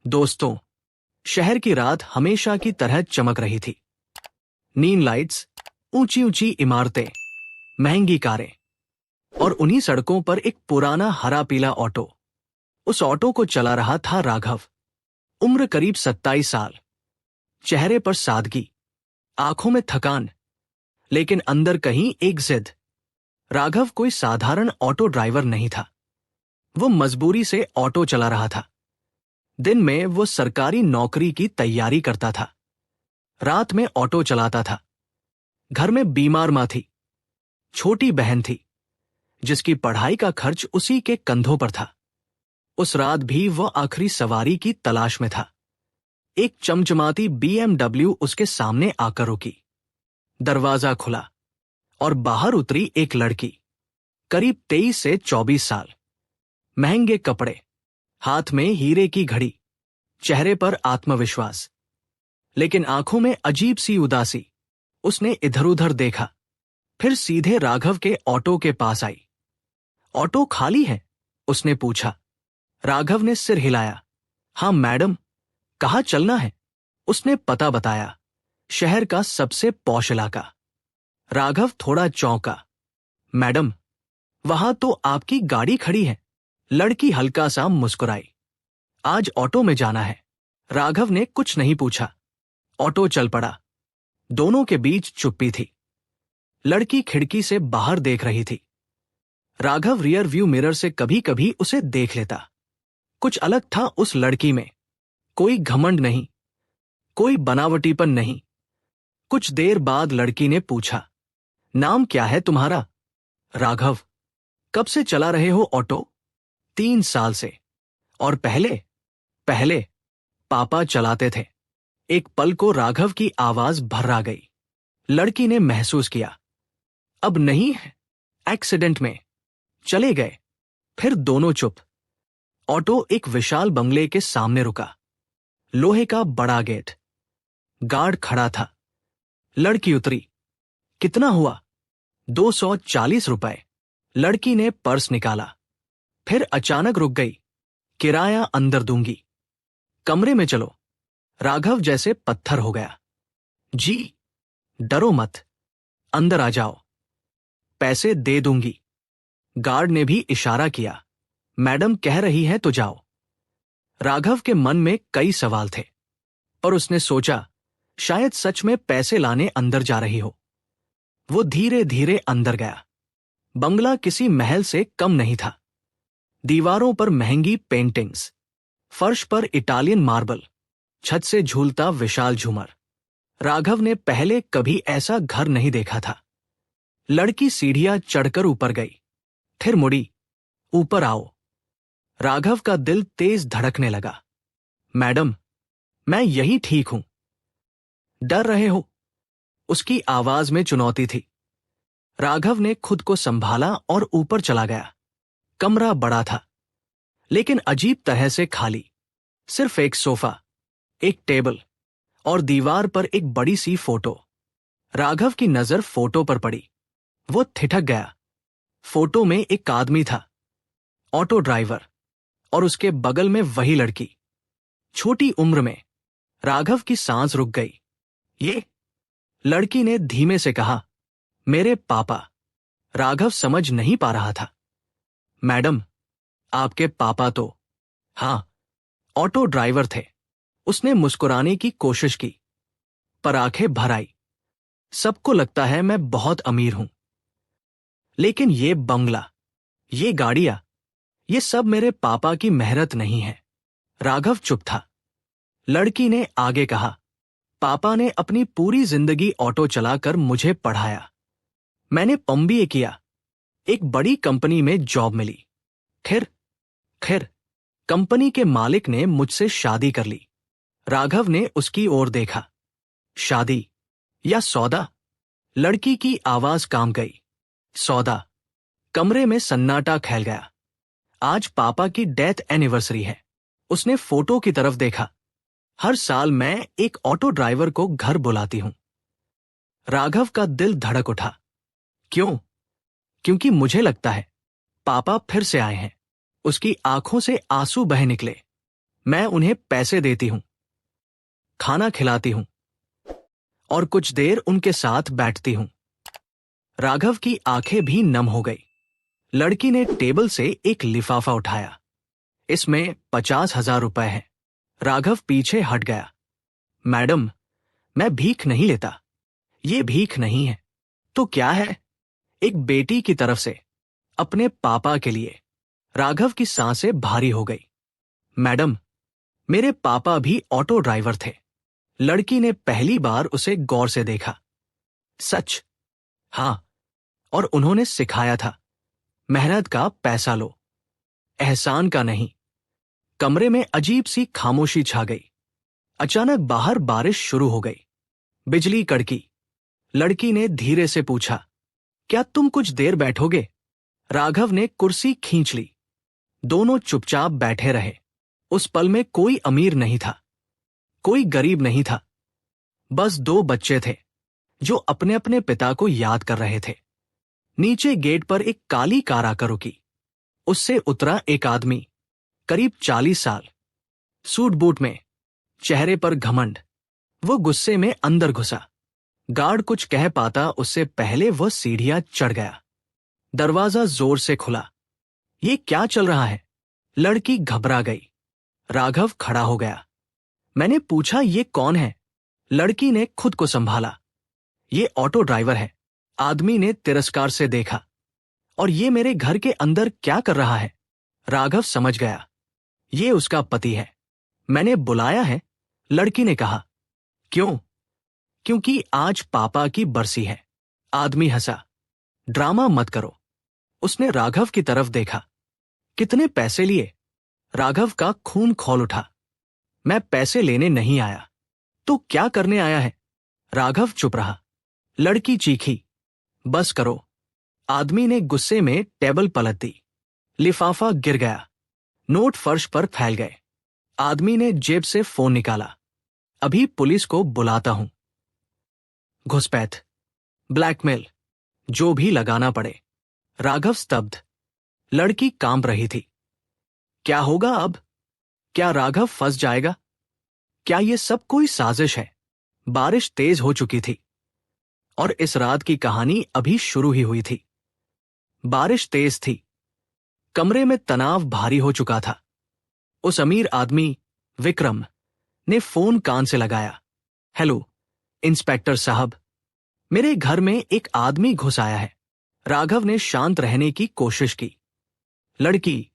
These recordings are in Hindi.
दोस्तों, शहर की रात हमेशा की तरह चमक रही थी। नीन लाइट्स, ऊंची ऊंची इमारतें, महंगी कारें और उन्हीं सड़कों पर एक पुराना हरा पीला ऑटो। उस ऑटो को चला रहा था राघव। उम्र करीब 27 साल। चेहरे पर सादगी, आंखों में थकान, लेकिन अंदर कहीं एक जिद। राघव कोई साधारण ऑटो ड्राइवर नहीं था। वो मजबूरी से ऑटो चला रहा था। दिन में वो सरकारी नौकरी की तैयारी करता था, रात में ऑटो चलाता था। घर में बीमार मां थी, छोटी बहन थी जिसकी पढ़ाई का खर्च उसी के कंधों पर था। उस रात भी वह आखिरी सवारी की तलाश में था। एक चमचमाती BMW उसके सामने आकर रुकी। दरवाजा खुला और बाहर उतरी एक लड़की, करीब 23 से 24 साल। महंगे कपड़े, हाथ में हीरे की घड़ी, चेहरे पर आत्मविश्वास, लेकिन आंखों में अजीब सी उदासी। उसने इधर उधर देखा, फिर सीधे राघव के ऑटो के पास आई। ऑटो खाली है? उसने पूछा। राघव ने सिर हिलाया। हाँ मैडम। कहाँ चलना है? उसने पता बताया। शहर का सबसे पॉश इलाका। राघव थोड़ा चौंका। मैडम, वहां तो आपकी गाड़ी खड़ी है। लड़की हल्का सा मुस्कुराई। आज ऑटो में जाना है। राघव ने कुछ नहीं पूछा। ऑटो चल पड़ा। दोनों के बीच चुप्पी थी। लड़की खिड़की से बाहर देख रही थी। राघव रियर व्यू मिरर से कभी कभी उसे देख लेता। कुछ अलग था उस लड़की में। कोई घमंड नहीं, कोई बनावटीपन नहीं। कुछ देर बाद लड़की ने पूछा, नाम क्या है तुम्हारा? राघव। कब से चला रहे हो ऑटो? 3 साल से। और पहले? पहले पापा चलाते थे। एक पल को राघव की आवाज भर्रा गई। लड़की ने महसूस किया, अब नहीं है। एक्सीडेंट में चले गए। फिर दोनों चुप। ऑटो एक विशाल बंगले के सामने रुका। लोहे का बड़ा गेट। गार्ड खड़ा था। लड़की उतरी। कितना हुआ? 240 रुपए। लड़की ने पर्स निकाला, फिर अचानक रुक गई। किराया अंदर दूंगी। कमरे में चलो। राघव जैसे पत्थर हो गया। जी। डरो मत, अंदर आ जाओ। पैसे दे दूंगी। गार्ड ने भी इशारा किया। मैडम कह रही है तो जाओ। राघव के मन में कई सवाल थे, पर उसने सोचा शायद सच में पैसे लाने अंदर जा रही हो। वो धीरे धीरे अंदर गया। बंगला किसी महल से कम नहीं था। दीवारों पर महंगी पेंटिंग्स, फर्श पर इटालियन मार्बल, छत से झूलता विशाल झूमर। राघव ने पहले कभी ऐसा घर नहीं देखा था। लड़की सीढ़ियां चढ़कर ऊपर गई, फिर मुड़ी। ऊपर आओ। राघव का दिल तेज धड़कने लगा। मैडम, मैं यही ठीक हूं। डर रहे हो? उसकी आवाज में चुनौती थी। राघव ने खुद को संभाला और ऊपर चला गया। कमरा बड़ा था, लेकिन अजीब तरह से खाली। सिर्फ एक सोफा, एक टेबल और दीवार पर एक बड़ी सी फोटो। राघव की नजर फोटो पर पड़ी। वो ठिठक गया। फोटो में एक आदमी था, ऑटो ड्राइवर, और उसके बगल में वही लड़की, छोटी उम्र में। राघव की सांस रुक गई। ये? लड़की ने धीमे से कहा, मेरे पापा। राघव समझ नहीं पा रहा था। मैडम, आपके पापा तो? हाँ, ऑटो ड्राइवर थे। उसने मुस्कुराने की कोशिश की, पर आंखें भर आई। सबको लगता है मैं बहुत अमीर हूं, लेकिन ये बंगला, ये गाड़ियां, ये सब मेरे पापा की मेहनत नहीं है। राघव चुप था। लड़की ने आगे कहा, पापा ने अपनी पूरी जिंदगी ऑटो चलाकर मुझे पढ़ाया। मैंने MBA किया, एक बड़ी कंपनी में जॉब मिली। खैर कंपनी के मालिक ने मुझसे शादी कर ली। राघव ने उसकी ओर देखा। शादी या सौदा? लड़की की आवाज काम गई। सौदा। कमरे में सन्नाटा फैल गया। आज पापा की डेथ एनिवर्सरी है। उसने फोटो की तरफ देखा। हर साल मैं एक ऑटो ड्राइवर को घर बुलाती हूं। राघव का दिल धड़क उठा। क्यों? क्योंकि मुझे लगता है पापा फिर से आए हैं। उसकी आंखों से आंसू बह निकले। मैं उन्हें पैसे देती हूं, खाना खिलाती हूं और कुछ देर उनके साथ बैठती हूं। राघव की आंखें भी नम हो गई। लड़की ने टेबल से एक लिफाफा उठाया। इसमें 50,000 रुपए हैं। राघव पीछे हट गया। मैडम, मैं भीख नहीं लेता। ये भीख नहीं है। तो क्या है? एक बेटी की तरफ से, अपने पापा के लिए। राघव की सांसें भारी हो गई। मैडम, मेरे पापा भी ऑटो ड्राइवर थे। लड़की ने पहली बार उसे गौर से देखा। सच? हाँ, और उन्होंने सिखाया था, मेहनत का पैसा लो, एहसान का नहीं। कमरे में अजीब सी खामोशी छा गई। अचानक बाहर बारिश शुरू हो गई। बिजली कड़की। लड़की ने धीरे से पूछा, क्या तुम कुछ देर बैठोगे? राघव ने कुर्सी खींच ली। दोनों चुपचाप बैठे रहे। उस पल में कोई अमीर नहीं था, कोई गरीब नहीं था। बस दो बच्चे थे जो अपने अपने पिता को याद कर रहे थे। नीचे गेट पर एक काली कार आकर रुकी। उससे उतरा एक आदमी, करीब 40 साल, सूट बूट में, चेहरे पर घमंड। वो गुस्से में अंदर घुसा। गार्ड कुछ कह पाता उससे पहले वह सीढ़ियां चढ़ गया। दरवाजा जोर से खुला। ये क्या चल रहा है? लड़की घबरा गई। राघव खड़ा हो गया। मैंने पूछा, ये कौन है? लड़की ने खुद को संभाला। ये ऑटो ड्राइवर है। आदमी ने तिरस्कार से देखा। और ये मेरे घर के अंदर क्या कर रहा है? राघव समझ गया, ये उसका पति है। मैंने बुलाया है, लड़की ने कहा। क्यों? क्योंकि आज पापा की बरसी है। आदमी हंसा। ड्रामा मत करो। उसने राघव की तरफ देखा। कितने पैसे लिए? राघव का खून खौल उठा। मैं पैसे लेने नहीं आया। तो क्या करने आया है? राघव चुप रहा। लड़की चीखी, बस करो। आदमी ने गुस्से में टेबल पलट दी। लिफाफा गिर गया। नोट फर्श पर फैल गए। आदमी ने जेब से फोन निकाला। अभी पुलिस को बुलाता हूं। घुसपैठ, ब्लैकमेल, जो भी लगाना पड़े। राघव स्तब्ध। लड़की कांप रही थी। क्या होगा अब? क्या राघव फंस जाएगा? क्या ये सब कोई साजिश है? बारिश तेज हो चुकी थी और इस रात की कहानी अभी शुरू ही हुई थी। बारिश तेज थी। कमरे में तनाव भारी हो चुका था। उस अमीर आदमी, विक्रम, ने फोन कान से लगाया। हेलो, इंस्पेक्टर साहब, मेरे घर में एक आदमी घुस आया है। राघव ने शांत रहने की कोशिश की। लड़की,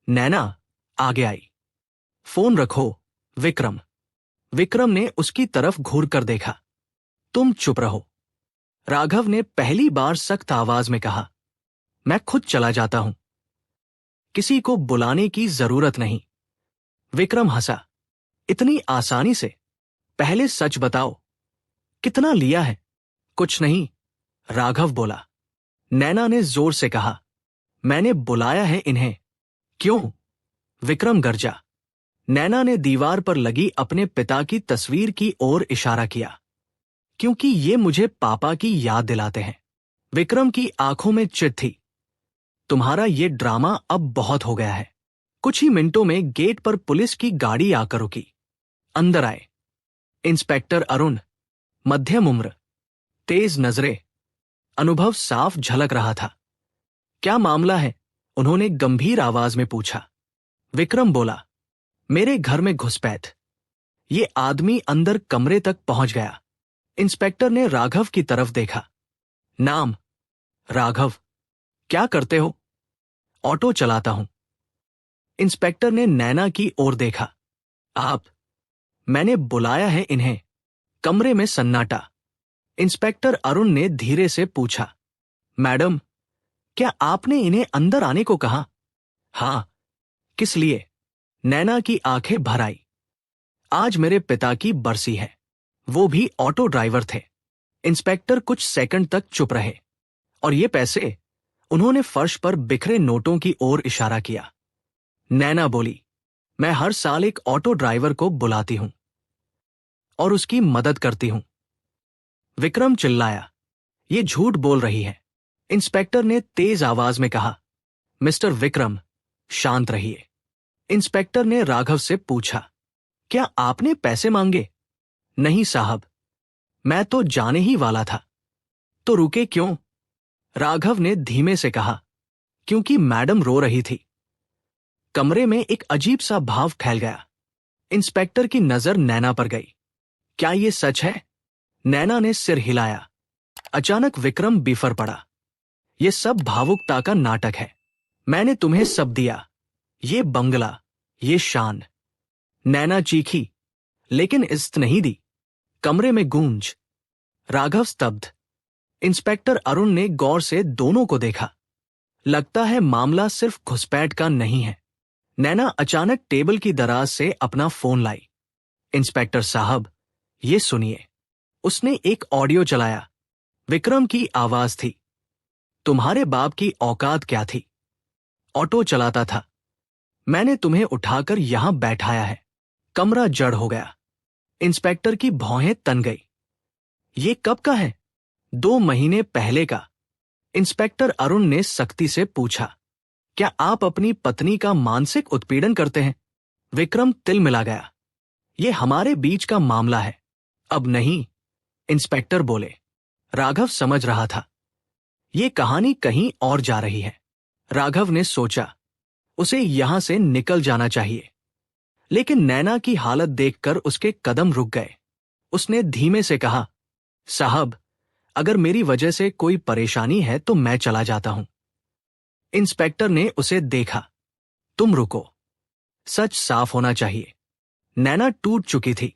नैना, आगे आई। फोन रखो, विक्रम। विक्रम ने उसकी तरफ घूर कर देखा। तुम चुप रहो। राघव ने पहली बार सख्त आवाज में कहा। मैं खुद चला जाता हूं। किसी को बुलाने की जरूरत नहीं। विक्रम हंसा। इतनी आसानी से? पहले सच बताओ, कितना लिया है? कुछ नहीं, राघव बोला। नैना ने जोर से कहा, मैंने बुलाया है इन्हें। क्यों? विक्रम गरजा। नैना ने दीवार पर लगी अपने पिता की तस्वीर की ओर इशारा किया। क्योंकि ये मुझे पापा की याद दिलाते हैं। विक्रम की आंखों में चिढ़ थी। तुम्हारा ये ड्रामा अब बहुत हो गया है। कुछ ही मिनटों में गेट पर पुलिस की गाड़ी आकर रुकी। अंदर आए इंस्पेक्टर अरुण, मध्यम उम्र, तेज नजरें। अनुभव साफ झलक रहा था। क्या मामला है? उन्होंने गंभीर आवाज में पूछा। विक्रम बोला, मेरे घर में घुसपैठ। ये आदमी अंदर कमरे तक पहुंच गया। इंस्पेक्टर ने राघव की तरफ देखा। नाम? राघव। क्या करते हो? ऑटो चलाता हूं। इंस्पेक्टर ने नैना की ओर देखा। आप? मैंने बुलाया है इन्हें। कमरे में सन्नाटा। इंस्पेक्टर अरुण ने धीरे से पूछा, मैडम, क्या आपने इन्हें अंदर आने को कहा? हां। किस लिए? नैना की आंखें भर आई। आज मेरे पिता की बरसी है। वो भी ऑटो ड्राइवर थे। इंस्पेक्टर कुछ सेकंड तक चुप रहे। और ये पैसे? उन्होंने फर्श पर बिखरे नोटों की ओर इशारा किया। नैना बोली, मैं हर साल एक ऑटो ड्राइवर को बुलाती हूं और उसकी मदद करती हूं। विक्रम चिल्लाया, ये झूठ बोल रही है। इंस्पेक्टर ने तेज आवाज में कहा, मिस्टर विक्रम, शांत रहिए। इंस्पेक्टर ने राघव से पूछा, क्या आपने पैसे मांगे? नहीं साहब, मैं तो जाने ही वाला था। तो रुके क्यों? राघव ने धीमे से कहा, क्योंकि मैडम रो रही थी। कमरे में एक अजीब सा भाव फैल गया। इंस्पेक्टर की नजर नैना पर गई। क्या ये सच है? नैना ने सिर हिलाया। अचानक विक्रम बिफर पड़ा। ये सब भावुकता का नाटक है। मैंने तुम्हें सब दिया, ये बंगला, ये शान। नैना चीखी, लेकिन इज्जत नहीं दी। कमरे में गूंज। राघव स्तब्ध। इंस्पेक्टर अरुण ने गौर से दोनों को देखा। लगता है मामला सिर्फ घुसपैठ का नहीं है। नैना अचानक टेबल की दराज से अपना फोन लाई। इंस्पेक्टर साहब, ये सुनिए। उसने एक ऑडियो चलाया। विक्रम की आवाज थी। तुम्हारे बाप की औकात क्या थी? ऑटो चलाता था। मैंने तुम्हें उठाकर यहां बैठाया है। कमरा जड़ हो गया। इंस्पेक्टर की भौहें तन गई। ये कब का है? 2 महीने पहले का। इंस्पेक्टर अरुण ने सख्ती से पूछा, क्या आप अपनी पत्नी का मानसिक उत्पीड़न करते हैं? विक्रम तिलमिला गया। ये हमारे बीच का मामला है। अब नहीं, इंस्पेक्टर बोले। राघव समझ रहा था, ये कहानी कहीं और जा रही है। राघव ने सोचा, उसे यहां से निकल जाना चाहिए। लेकिन नैना की हालत देखकर उसके कदम रुक गए। उसने धीमे से कहा, साहब, अगर मेरी वजह से कोई परेशानी है तो मैं चला जाता हूं। इंस्पेक्टर ने उसे देखा। तुम रुको, सच साफ होना चाहिए। नैना टूट चुकी थी।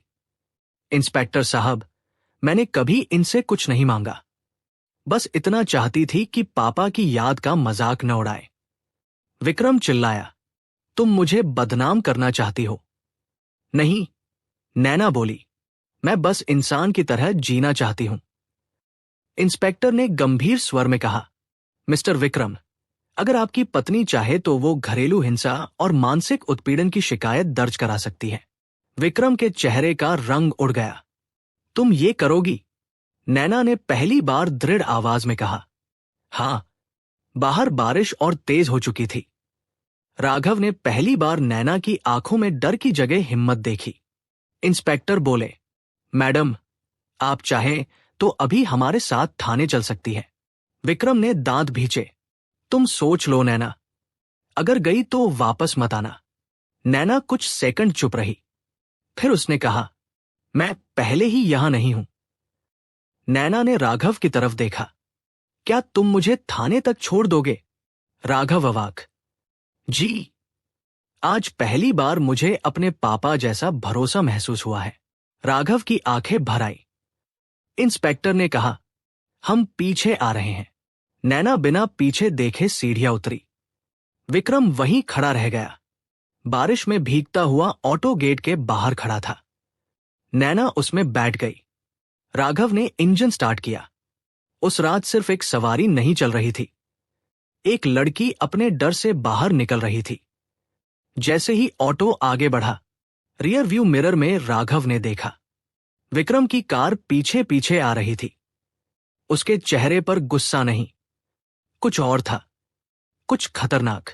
इंस्पेक्टर साहब, मैंने कभी इनसे कुछ नहीं मांगा। बस इतना चाहती थी कि पापा की याद का मजाक न उड़ाए। विक्रम चिल्लाया, तुम मुझे बदनाम करना चाहती हो? नहीं, नैना बोली, मैं बस इंसान की तरह जीना चाहती हूं। इंस्पेक्टर ने गंभीर स्वर में कहा, मिस्टर विक्रम, अगर आपकी पत्नी चाहे तो वो घरेलू हिंसा और मानसिक उत्पीड़न की शिकायत दर्ज करा सकती है। विक्रम के चेहरे का रंग उड़ गया। तुम ये करोगी? नैना ने पहली बार दृढ़ आवाज में कहा। हां। बाहर बारिश और तेज हो चुकी थी। राघव ने पहली बार नैना की आंखों में डर की जगह हिम्मत देखी। इंस्पेक्टर बोले, मैडम, आप चाहें तो अभी हमारे साथ थाने चल सकती है। विक्रम ने दांत भींचे। तुम सोच लो नैना, अगर गई तो वापस मत आना। नैना कुछ सेकंड चुप रही। फिर उसने कहा, मैं पहले ही यहां नहीं हूं। नैना ने राघव की तरफ देखा। क्या तुम मुझे थाने तक छोड़ दोगे? राघव अवाक। जी। आज पहली बार मुझे अपने पापा जैसा भरोसा महसूस हुआ है। राघव की आंखें भर आई। इंस्पेक्टर ने कहा, हम पीछे आ रहे हैं। नैना बिना पीछे देखे सीढ़ियां उतरी। विक्रम वहीं खड़ा रह गया। बारिश में भीगता हुआ ऑटो गेट के बाहर खड़ा था। नैना उसमें बैठ गई। राघव ने इंजन स्टार्ट किया। उस रात सिर्फ एक सवारी नहीं चल रही थी, एक लड़की अपने डर से बाहर निकल रही थी। जैसे ही ऑटो आगे बढ़ा, रियर व्यू मिरर में राघव ने देखा, विक्रम की कार पीछे पीछे आ रही थी। उसके चेहरे पर गुस्सा नहीं, कुछ और था, कुछ खतरनाक।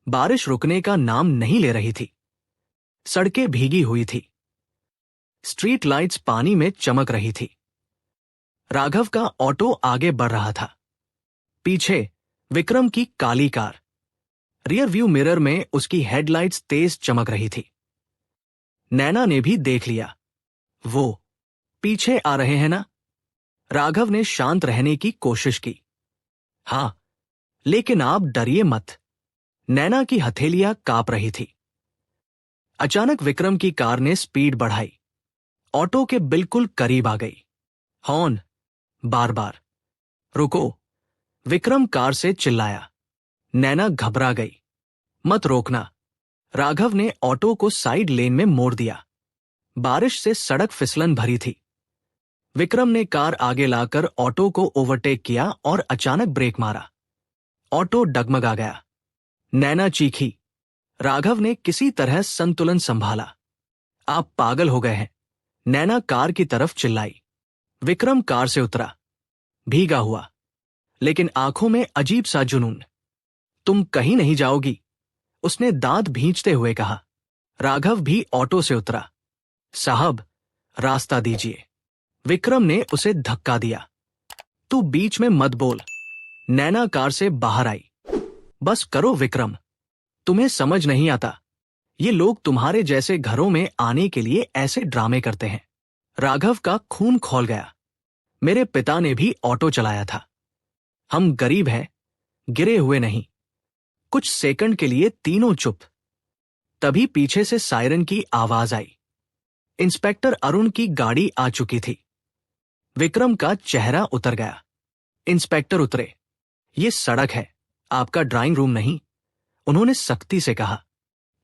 बारिश रुकने का नाम नहीं ले रही थी। सड़कें भीगी हुई थी। स्ट्रीट लाइट्स पानी में चमक रही थी। राघव का ऑटो आगे बढ़ रहा था। पीछे विक्रम की काली कार। रियर व्यू मिरर में उसकी हेडलाइट्स तेज चमक रही थी। नैना ने भी देख लिया। वो पीछे आ रहे हैं ना? राघव ने शांत रहने की कोशिश की। हां, लेकिन आप डरिए मत। नैना की हथेलियां कांप रही थी। अचानक विक्रम की कार ने स्पीड बढ़ाई। ऑटो के बिल्कुल करीब आ गई। हॉर्न, बार बार। रुको, विक्रम कार से चिल्लाया। नैना घबरा गई। मत रोकना। राघव ने ऑटो को साइड लेन में मोड़ दिया। बारिश से सड़क फिसलन भरी थी। विक्रम ने कार आगे लाकर ऑटो को ओवरटेक किया और अचानक ब्रेक मारा। ऑटो डगमगा गया। नैना चीखी। राघव ने किसी तरह संतुलन संभाला। आप पागल हो गए हैं, नैना कार की तरफ चिल्लाई। विक्रम कार से उतरा, भीगा हुआ, लेकिन आंखों में अजीब सा जुनून। तुम कहीं नहीं जाओगी, उसने दांत भींचते हुए कहा। राघव भी ऑटो से उतरा। साहब, रास्ता दीजिए। विक्रम ने उसे धक्का दिया। तू बीच में मत बोल। नैना कार से बाहर आई। बस करो विक्रम, तुम्हें समझ नहीं आता। ये लोग तुम्हारे जैसे घरों में आने के लिए ऐसे ड्रामे करते हैं। राघव का खून खौल गया। मेरे पिता ने भी ऑटो चलाया था। हम गरीब हैं, गिरे हुए नहीं। कुछ सेकंड के लिए तीनों चुप। तभी पीछे से सायरन की आवाज आई। इंस्पेक्टर अरुण की गाड़ी आ चुकी थी। विक्रम का चेहरा उतर गया। इंस्पेक्टर उतरे। ये सड़क है, आपका ड्राइंग रूम नहीं, उन्होंने सख्ती से कहा।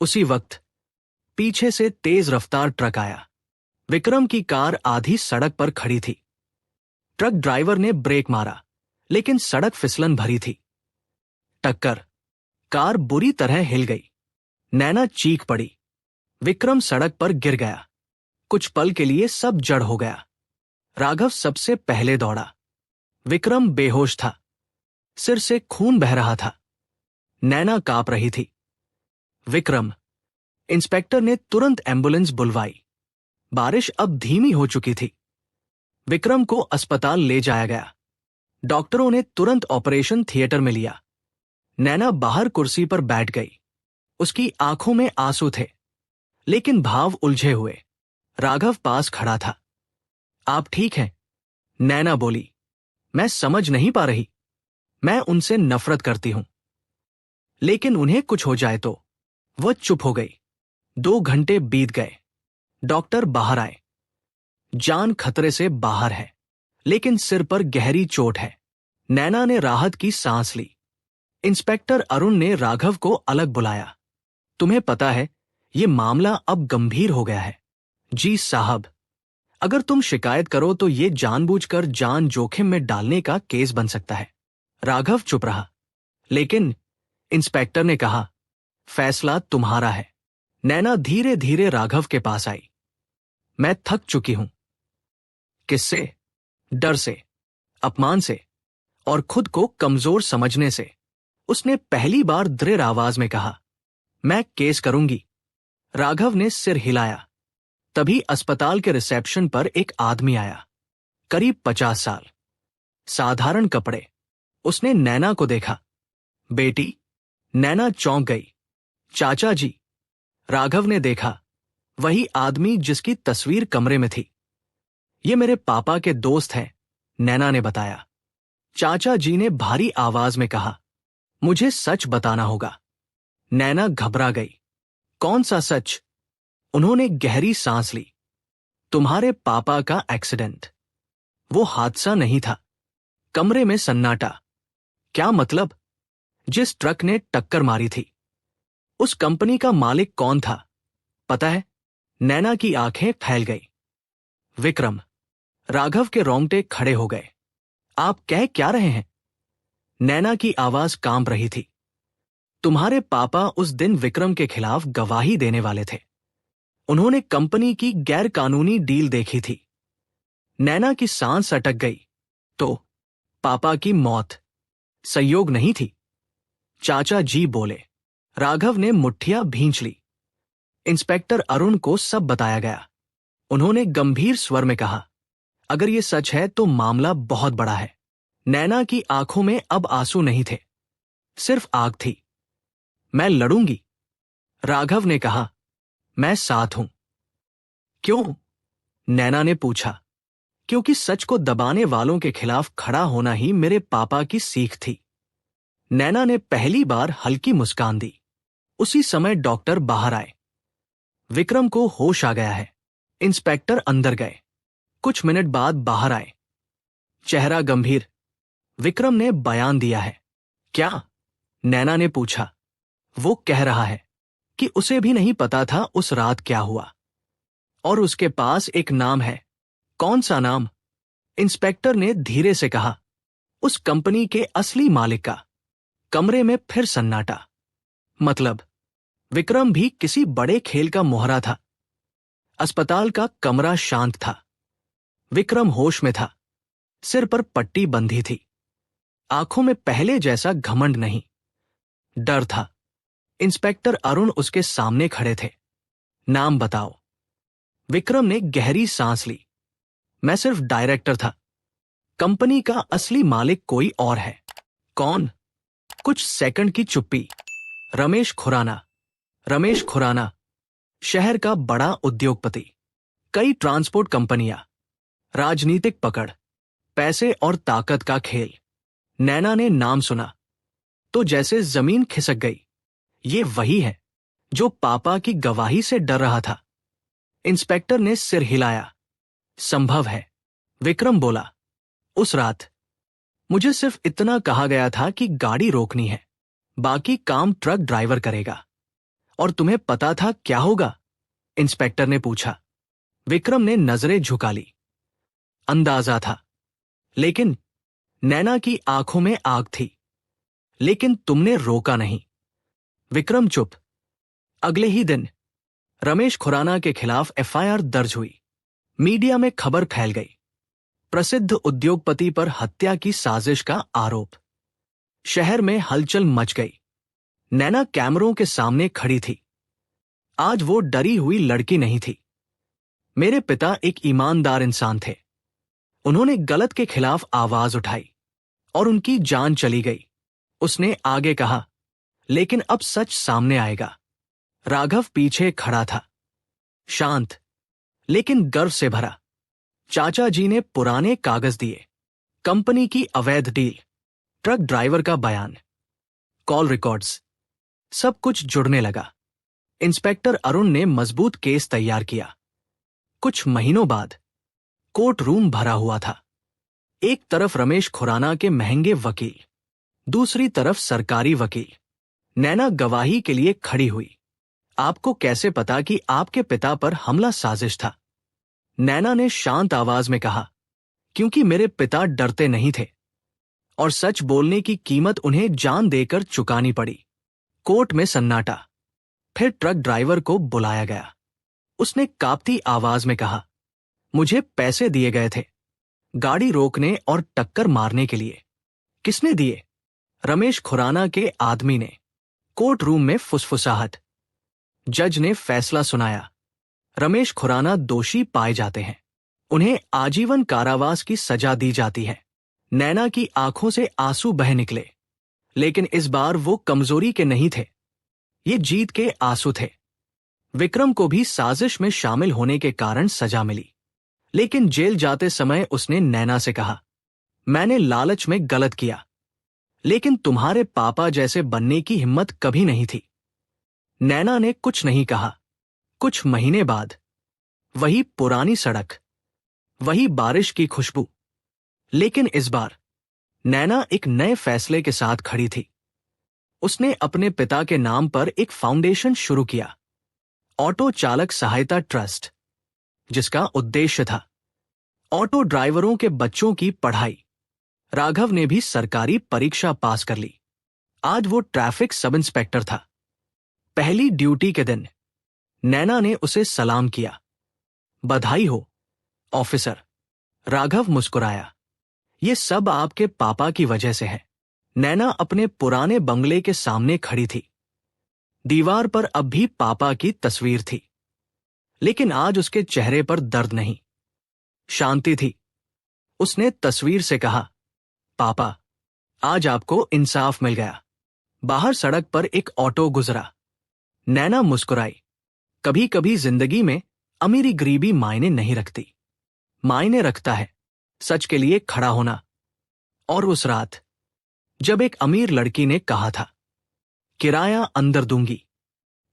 उसी वक्त पीछे से तेज रफ्तार ट्रक आया। विक्रम की कार आधी सड़क पर खड़ी थी। ट्रक ड्राइवर ने ब्रेक मारा, लेकिन सड़क फिसलन भरी थी। टक्कर। कार बुरी तरह हिल गई। नैना चीख पड़ी। विक्रम सड़क पर गिर गया। कुछ पल के लिए सब जड़ हो गया। राघव सबसे पहले दौड़ा। विक्रम बेहोश था। सिर से खून बह रहा था। नैना कांप रही थी। विक्रम। इंस्पेक्टर ने तुरंत एम्बुलेंस बुलवाई। बारिश अब धीमी हो चुकी थी। विक्रम को अस्पताल ले जाया गया। डॉक्टरों ने तुरंत ऑपरेशन थिएटर में लिया। नैना बाहर कुर्सी पर बैठ गई। उसकी आंखों में आंसू थे, लेकिन भाव उलझे हुए। राघव पास खड़ा था। आप ठीक हैं? नैना बोली। मैं समझ नहीं पा रही। मैं उनसे नफरत करती हूं। लेकिन उन्हें कुछ हो जाए तो। वह चुप हो गई। 2 घंटे बीत गए। डॉक्टर बाहर आए। जान खतरे से बाहर है, लेकिन सिर पर गहरी चोट है। नैना ने राहत की सांस ली। इंस्पेक्टर अरुण ने राघव को अलग बुलाया। तुम्हें पता है, ये मामला अब गंभीर हो गया है। जी साहब, अगर तुम शिकायत करो तो ये जानबूझकर जान जोखिम में डालने का केस बन सकता है। राघव चुप रहा। लेकिन इंस्पेक्टर ने कहा, फैसला तुम्हारा है। नैना धीरे धीरे राघव के पास आई। मैं थक चुकी हूं। किससे? डर से, अपमान से और खुद को कमजोर समझने से। उसने पहली बार दृढ़ आवाज में कहा, मैं केस करूंगी। राघव ने सिर हिलाया। तभी अस्पताल के रिसेप्शन पर एक आदमी आया। करीब 50 साल, साधारण कपड़े। उसने नैना को देखा। बेटी? नैना चौंक गई। चाचा जी। राघव ने देखा, वही आदमी जिसकी तस्वीर कमरे में थी। ये मेरे पापा के दोस्त हैं, नैना ने बताया। चाचा जी ने भारी आवाज में कहा, मुझे सच बताना होगा। नैना घबरा गई। कौन सा सच? उन्होंने गहरी सांस ली। तुम्हारे पापा का एक्सीडेंट। वो हादसा नहीं था। कमरे में सन्नाटा। क्या मतलब? जिस ट्रक ने टक्कर मारी थी, उस कंपनी का मालिक कौन था पता है? नैना की आंखें फैल गई। विक्रम। राघव के रोंगटे खड़े हो गए। आप कह क्या रहे हैं? नैना की आवाज कांप रही थी। तुम्हारे पापा उस दिन विक्रम के खिलाफ गवाही देने वाले थे। उन्होंने कंपनी की गैर कानूनी डील देखी थी। नैना की सांस अटक गई। तो पापा की मौत संयोग नहीं थी? चाचा जी बोले। राघव ने मुट्ठियां भींच ली। इंस्पेक्टर अरुण को सब बताया गया। उन्होंने गंभीर स्वर में कहा, अगर ये सच है तो मामला बहुत बड़ा है। नैना की आंखों में अब आंसू नहीं थे, सिर्फ आग थी। मैं लड़ूंगी, राघव ने कहा। मैं साथ हूं। क्यों? नैना ने पूछा। क्योंकि सच को दबाने वालों के खिलाफ खड़ा होना ही मेरे पापा की सीख थी। नैना ने पहली बार हल्की मुस्कान दी। उसी समय डॉक्टर बाहर आए। विक्रम को होश आ गया है। इंस्पेक्टर अंदर गए। कुछ मिनट बाद बाहर आए। चेहरा गंभीर। विक्रम ने बयान दिया है। क्या? नैना ने पूछा। वो कह रहा है कि उसे भी नहीं पता था उस रात क्या हुआ, और उसके पास एक नाम है। कौन सा नाम? इंस्पेक्टर ने धीरे से कहा, उस कंपनी के असली मालिक का। कमरे में फिर सन्नाटा। मतलब विक्रम भी किसी बड़े खेल का मोहरा था। अस्पताल का कमरा शांत था। विक्रम होश में था। सिर पर पट्टी बंधी थी। आंखों में पहले जैसा घमंड नहीं, डर था। इंस्पेक्टर अरुण उसके सामने खड़े थे। नाम बताओ। विक्रम ने गहरी सांस ली। मैं सिर्फ डायरेक्टर था। कंपनी का असली मालिक कोई और है। कौन? कुछ सेकंड की चुप्पी। रमेश खुराना। रमेश खुराना शहर का बड़ा उद्योगपति। कई ट्रांसपोर्ट कंपनियां, राजनीतिक पकड़, पैसे और ताकत का खेल। नैना ने नाम सुना तो जैसे जमीन खिसक गई। ये वही है जो पापा की गवाही से डर रहा था। इंस्पेक्टर ने सिर हिलाया। संभव है, विक्रम बोला। उस रात मुझे सिर्फ इतना कहा गया था कि गाड़ी रोकनी है, बाकी काम ट्रक ड्राइवर करेगा। और तुम्हें पता था क्या होगा? इंस्पेक्टर ने पूछा। विक्रम ने नजरें झुका ली। अंदाजा था, लेकिन नैना की आंखों में आग थी। लेकिन तुमने रोका नहीं। विक्रम चुप। अगले ही दिन रमेश खुराना के खिलाफ एफआईआर दर्ज हुई। मीडिया में खबर फैल गई। प्रसिद्ध उद्योगपति पर हत्या की साजिश का आरोप। शहर में हलचल मच गई। नैना कैमरों के सामने खड़ी थी। आज वो डरी हुई लड़की नहीं थी। मेरे पिता एक ईमानदार इंसान थे। उन्होंने गलत के खिलाफ आवाज उठाई और उनकी जान चली गई। उसने आगे कहा, लेकिन अब सच सामने आएगा। राघव पीछे खड़ा था, शांत लेकिन गर्व से भरा। चाचा जी ने पुराने कागज दिए। कंपनी की अवैध डील, ट्रक ड्राइवर का बयान, कॉल रिकॉर्ड्स, सब कुछ जुड़ने लगा। इंस्पेक्टर अरुण ने मजबूत केस तैयार किया। कुछ महीनों बाद कोर्ट रूम भरा हुआ था। एक तरफ रमेश खुराना के महंगे वकील, दूसरी तरफ सरकारी वकील। नैना गवाही के लिए खड़ी हुई। आपको कैसे पता कि आपके पिता पर हमला साजिश था? नैना ने शांत आवाज में कहा, क्योंकि मेरे पिता डरते नहीं थे और सच बोलने की कीमत उन्हें जान देकर चुकानी पड़ी। कोर्ट में सन्नाटा। फिर ट्रक ड्राइवर को बुलाया गया। उसने कांपती आवाज में कहा, मुझे पैसे दिए गए थे गाड़ी रोकने और टक्कर मारने के लिए। किसने दिए? रमेश खुराना के आदमी ने। कोर्ट रूम में फुसफुसाहट। जज ने फैसला सुनाया। रमेश खुराना दोषी पाए जाते हैं। उन्हें आजीवन कारावास की सजा दी जाती है। नैना की आंखों से आंसू बह निकले। लेकिन इस बार वो कमजोरी के नहीं थे, ये जीत के आंसू थे। विक्रम को भी साजिश में शामिल होने के कारण सजा मिली। लेकिन जेल जाते समय उसने नैना से कहा, मैंने लालच में गलत किया, लेकिन तुम्हारे पापा जैसे बनने की हिम्मत कभी नहीं थी। नैना ने कुछ नहीं कहा। कुछ महीने बाद वही पुरानी सड़क, वही बारिश की खुशबू। लेकिन इस बार नैना एक नए फैसले के साथ खड़ी थी। उसने अपने पिता के नाम पर एक फाउंडेशन शुरू किया, ऑटो चालक सहायता ट्रस्ट, जिसका उद्देश्य था ऑटो ड्राइवरों के बच्चों की पढ़ाई। राघव ने भी सरकारी परीक्षा पास कर ली। आज वो ट्रैफिक सब इंस्पेक्टर था। पहली ड्यूटी के दिन नैना ने उसे सलाम किया। बधाई हो ऑफिसर। राघव मुस्कुराया। ये सब आपके पापा की वजह से है। नैना अपने पुराने बंगले के सामने खड़ी थी। दीवार पर अब भी पापा की तस्वीर थी, लेकिन आज उसके चेहरे पर दर्द नहीं, शांति थी। उसने तस्वीर से कहा, पापा, आज आपको इंसाफ मिल गया। बाहर सड़क पर एक ऑटो गुजरा। नैना मुस्कुराई। कभी कभी जिंदगी में अमीरी गरीबी मायने नहीं रखती, मायने रखता है सच के लिए खड़ा होना। और उस रात जब एक अमीर लड़की ने कहा था, किराया अंदर दूंगी,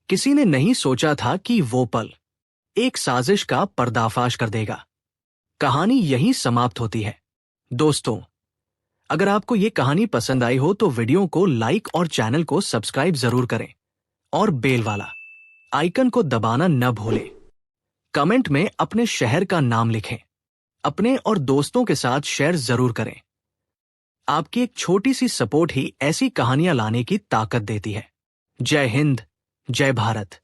किसी ने नहीं सोचा था कि वो पल एक साजिश का पर्दाफाश कर देगा। कहानी यहीं समाप्त होती है। दोस्तों, अगर आपको ये कहानी पसंद आई हो तो वीडियो को लाइक और चैनल को सब्सक्राइब जरूर करें और बेल वाला आइकन को दबाना न भूलें। कमेंट में अपने शहर का नाम लिखें। अपने और दोस्तों के साथ शेयर जरूर करें। आपकी एक छोटी सी सपोर्ट ही ऐसी कहानियां लाने की ताकत देती है। जय हिंद, जय भारत।